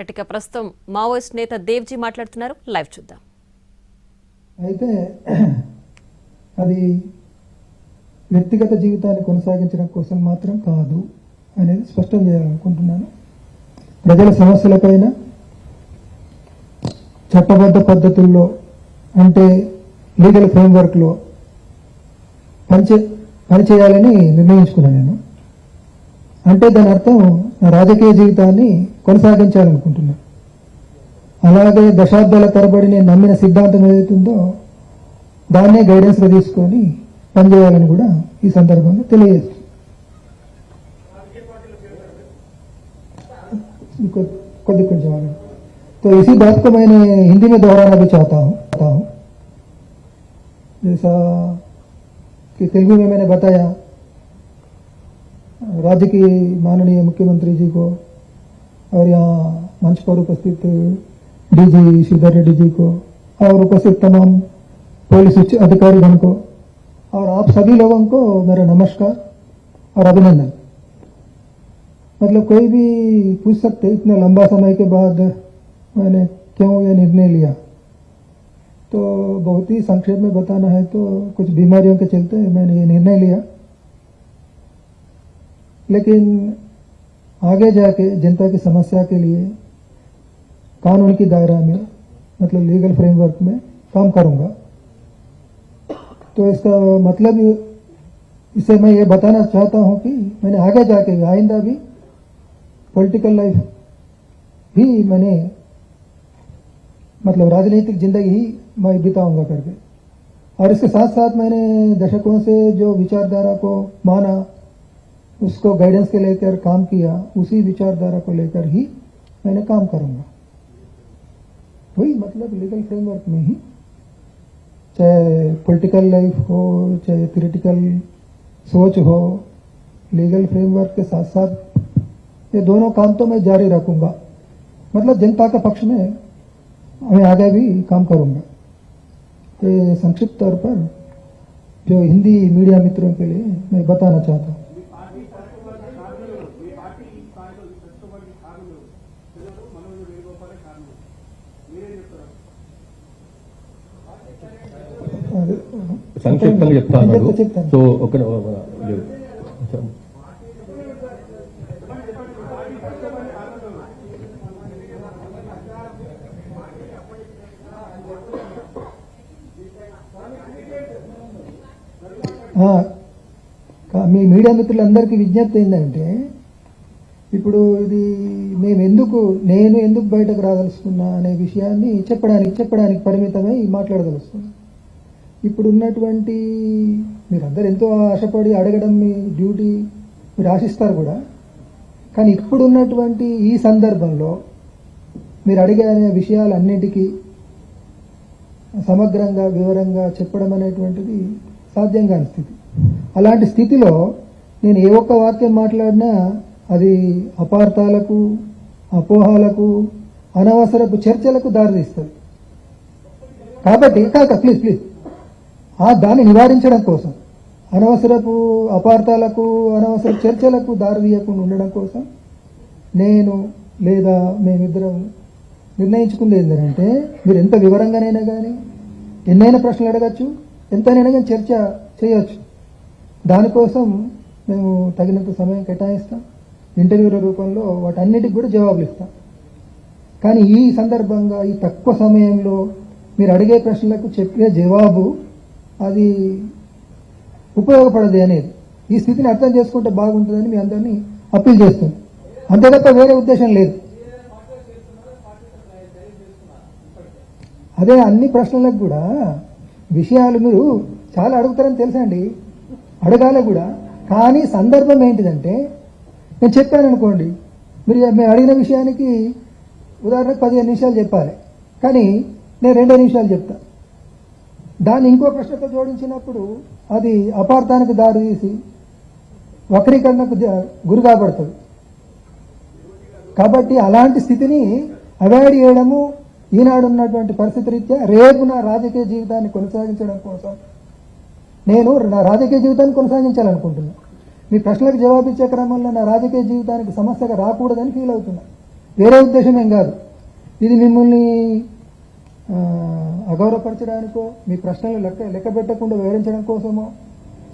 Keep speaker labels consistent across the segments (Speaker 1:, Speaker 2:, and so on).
Speaker 1: అటుక ప్రస్తుతం మావోయిస్ట్ నేత దేవ్జీ మాట్లాడుతున్నారు. లైవ్ చూద్దాం.
Speaker 2: అయితే అది వ్యక్తిగత జీవితాన్ని కొనసాగించడం కోసం మాత్రం కాదు అనేది స్పష్టం చేయాలనుకుంటున్నాను. ప్రజల సమస్యలపైన చట్టబద్ధ పద్ధతుల్లో అంటే లీగల్ ఫ్రేమ్వర్క్లో పనిచేయాలని నిర్ణయించుకున్నాను నేను. అంటే దాని అర్థం నా రాజకీయ జీవితాన్ని కొనసాగించాలనుకుంటున్నాను. అలాగే దశాబ్దాల తరబడి నేను నమ్మిన సిద్ధాంతం ఏదైతుందో దాన్నే గైడెన్స్గా తీసుకొని పనిచేయాలని కూడా ఈ సందర్భంగా తెలియజేస్తుంది. కొంచెం आगे तो इसी बात को मैंने हिंदी में दोहराना भी चाहता हूँ जैसा कि तेलुगु में मैंने बताया राज्य की माननीय मुख्यमंत्री जी को और यहाँ मंच पर उपस्थित डीजी श्रीधर रेड्डी जी को और उपस्थित तमाम पुलिस उच्च अधिकारीगण को और आप सभी लोगों को मेरा नमस्कार और अभिनंदन। मतलब कोई भी पूछ सकते इतने लंबा समय के बाद मैंने क्यों ये निर्णय लिया, तो बहुत ही संक्षेप में बताना है तो कुछ बीमारियों के चलते मैंने ये निर्णय लिया। लेकिन आगे जाके जनता की समस्या के लिए कानून की दायरा में मतलब लीगल फ्रेमवर्क में काम करूंगा। तो इसका मतलब इससे मैं ये बताना चाहता हूं कि मैंने आगे जाके आइंदा भी पॉलिटिकल लाइफ भी मैंने मतलब राजनीतिक जिंदगी ही मैं बिताऊंगा करके, और इसके साथ साथ मैंने दशकों से जो विचारधारा को माना उसको गाइडेंस के लेकर काम किया, उसी विचारधारा को लेकर ही मैंने काम करूंगा। वही मतलब लीगल फ्रेमवर्क में ही, चाहे पॉलिटिकल लाइफ हो चाहे थ्योरेटिकल सोच हो, लीगल फ्रेमवर्क के साथ साथ ये दोनों काम तो मैं जारी रखूंगा। मतलब जनता के पक्ष में मैं आगे भी काम करूंगा। ये संक्षिप्त तौर पर जो हिंदी मीडिया मित्रों के लिए मैं बताना चाहता हूँ।
Speaker 3: సంక్షిప్తంగా చెప్తా అన్నాడు. సో ఒక
Speaker 2: మీ మీడియా మిత్రులందరికీ విజ్ఞప్తి ఏంటంటే, ఇప్పుడు ఇది నేను ఎందుకు బయటకు రాదలుచుకున్నా అనే విషయాన్ని చెప్పడానికి పరిమితమై మాట్లాడదలుచుకున్నా. ఇప్పుడు ఉన్నటువంటి మీరందరూ ఎంతో ఆశపడి అడగడం మీ డ్యూటీ, మీరు ఆశిస్తారు కూడా. కానీ ఇప్పుడు ఉన్నటువంటి ఈ సందర్భంలో మీరు అడిగే విషయాలన్నిటికీ సమగ్రంగా వివరంగా చెప్పడం అనేటువంటిది సాధ్యం కాని స్థితి. అలాంటి స్థితిలో నేను ఏ ఒక్క వాక్యం మాట్లాడినా అది అపార్థాలకు, అపోహాలకు, అనవసరపు చర్చలకు దారితీస్తుంది. కాబట్టి ప్లీజ్ దాన్ని నివారించడం కోసం, అనవసరపు అపార్థాలకు, అనవసర చర్చలకు దారితీయకుండా ఉండడం కోసం నేను లేదా మేమిద్దరం నిర్ణయించుకుంది ఏంటంటే, మీరు ఎంత వివరంగానైనా కానీ ఎన్నైనా ప్రశ్నలు అడగచ్చు, ఎంతైనా కానీ చర్చ చేయవచ్చు. దానికోసం మేము తగినంత సమయం కేటాయిస్తాం. ఇంటర్వ్యూల రూపంలో వాటన్నిటికి కూడా జవాబులు ఇస్తాం. కానీ ఈ సందర్భంగా ఈ తక్కువ సమయంలో మీరు అడిగే ప్రశ్నలకు చెప్పే జవాబు అది ఉపయోగపడదు అనేది, ఈ స్థితిని అర్థం చేసుకుంటే బాగుంటుందని మీ అందరినీ అప్పీల్ చేస్తుంది. అంతే తప్ప వేరే ఉద్దేశం లేదు. అదే అన్ని ప్రశ్నలకు కూడా విషయాలు మీరు చాలా అడుగుతారని తెలుసండి, అడగాలి కూడా. కానీ సందర్భం ఏంటిదంటే, నేను చెప్పాను అనుకోండి, మేము అడిగిన విషయానికి ఉదాహరణకు 15 నిమిషాలు చెప్పాలి, కానీ నేను 2 నిమిషాలు చెప్తా. దాన్ని ఇంకో ప్రశ్నతో జోడించినప్పుడు అది అపార్థానికి దారితీసి వక్రీకరణకు గురి కాబడుతుంది. కాబట్టి అలాంటి స్థితిని అవాయిడ్ చేయడము ఈనాడు ఉన్నటువంటి పరిస్థితి రీత్యా రేపు నా రాజకీయ జీవితాన్ని కొనసాగించడం కోసం నేను నా రాజకీయ జీవితాన్ని కొనసాగించాలనుకుంటున్నాను. మీ ప్రశ్నలకు జవాబిచ్చే క్రమంలో నా రాజకీయ జీవితానికి సమస్యగా రాకూడదని ఫీల్ అవుతున్నా. వేరే ఉద్దేశం ఏం కాదు. ఇది మిమ్మల్ని అగౌరవపరచడానికో మీ ప్రశ్నలు లెక్క పెట్టకుండా వివరించడం కోసమో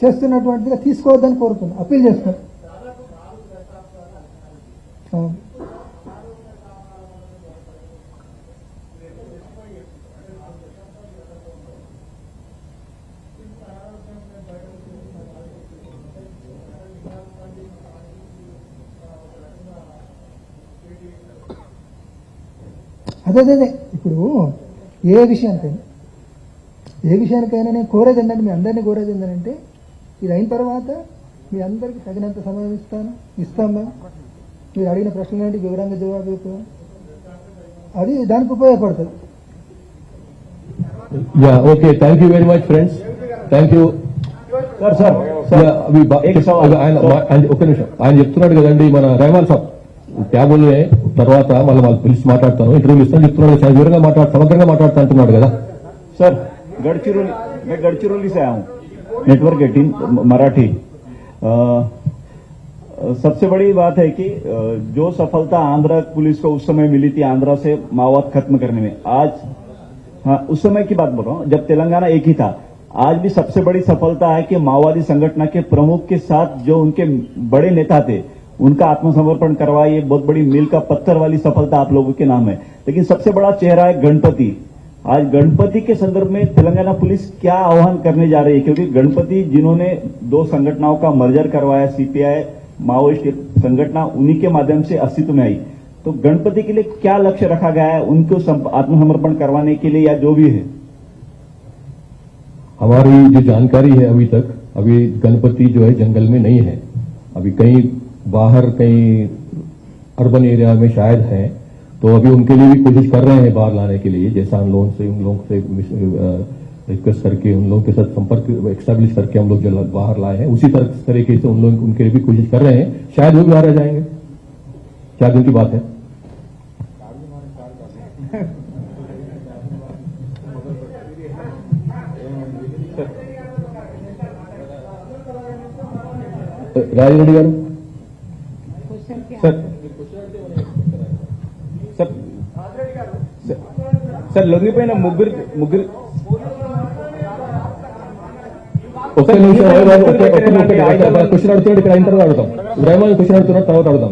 Speaker 2: చేస్తున్నటువంటిదిగా తీసుకోవద్దని కోరుతున్నా, అప్పీల్ చేస్తున్నా. అదే ఇప్పుడు ఏ విషయానికైనా నేను కోరేది ఏంటంటే, మీ అందరినీ కోరేది ఏంటంటే, ఇది అయిన తర్వాత మీ అందరికీ తగినంత సమయం ఇస్తాం మేము. మీరు అడిగిన ప్రశ్నలు వివరంగా జవాబు చెప్తాం, అది దానికి ఉపయోగపడుతుంది.
Speaker 3: Okay, thank you very much friends, thank you. Sir ఒక్క నిమిషం, ఆయన చెప్తున్నాడు కదండి మన రెహమాన్ సాబ్ ట్యాబుల్ తర్వాత మళ్ళీ వాళ్ళు పిలిచి మాట్లాడతాను, ఇంటర్వ్యూలు ఇస్తాను చెప్తున్నాడు, చాలా వివరంగా సమగ్రంగా మాట్లాడుతా అంటున్నాడు కదా.
Speaker 4: सर मैं गढ़चिरौली से आया हूँ, नेटवर्क 18 मराठी। सबसे बड़ी बात है कि जो सफलता आंध्र पुलिस को उस समय मिली थी आंध्र से माओवाद खत्म करने में, आज हाँ उस समय की बात बोल रहा हूँ जब तेलंगाना एक ही था, आज भी सबसे बड़ी सफलता है कि माओवादी संगठन के प्रमुख के साथ जो उनके बड़े नेता थे उनका आत्मसमर्पण करवा, ये बहुत बड़ी मील का पत्थर वाली सफलता आप लोगों के नाम है। लेकिन सबसे बड़ा चेहरा है गणपति। आज गणपति के संदर्भ में तेलंगाना पुलिस क्या आह्वान करने जा रही है, क्योंकि गणपति जिन्होंने दो संगठनों का मर्जर करवाया, सीपीआई माओवादी संगठन उन्हीं के माध्यम से अस्तित्व में आई, तो गणपति के लिए क्या लक्ष्य रखा गया है उनको आत्मसमर्पण करवाने के लिए या जो भी है?
Speaker 3: हमारी जो जानकारी है अभी गणपति जो है जंगल में नहीं है, अभी कहीं बाहर कहीं अर्बन एरिया में शायद है, तो अभी उनके लिए भी कोशिश कर रहे हैं बाहर लाने के लिए, जैसा उन लोगों से रिक्वेस्ट करके उन लोगों के साथ संपर्क एस्टैब्लिश करके हम लोग जो बाहर लाए हैं, उसी तरीके से उन लोग उनके लिए भी कोशिश कर रहे हैं, शायद वो भी बाहर आ जाएंगे, 4 दिन की बात है। రాజిరెడ్డి గారు
Speaker 4: సార్ లొంగిపోయిన ముగ్గురు
Speaker 3: ఒక్క నిమిషం క్వశ్చన్ అడుగుతున్నాడు, ఇక్కడ అయిన తర్వాత అడుగుతాం. రెహమాన్ క్వశ్చన్ అడుగుతున్నాడు, తర్వాత అడుగుతాం.